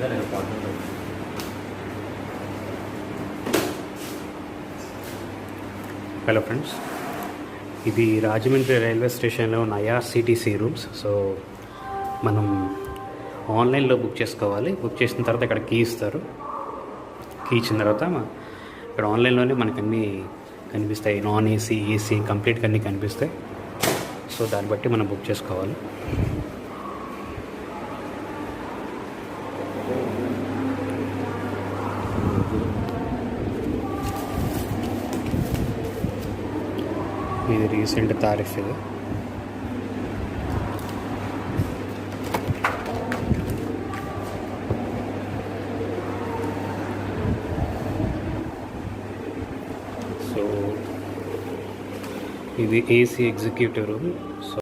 Hello friends, ఇది Rajahmundry railway స్టేషన్లో ఉన్న ఐఆర్సిటీసీ రూమ్స్. సో మనం ఆన్లైన్లో బుక్ చేసుకోవాలి. బుక్ చేసిన తర్వాత ఇక్కడ కీ ఇస్తారు. కీ ఇచ్చిన తర్వాత ఇక్కడ ఆన్లైన్లోనే మనకు అన్నీ కనిపిస్తాయి. నాన్ ఏసీ, ఏసీ కంప్లీట్గా అన్నీ కనిపిస్తాయి. సో దాన్ని బట్టి మనం బుక్ చేసుకోవాలి. ఇది రీసెంట్ తారీఫ్ ఇది. సో ఇది ఏసీ ఎగ్జిక్యూటివ్ రూమ్.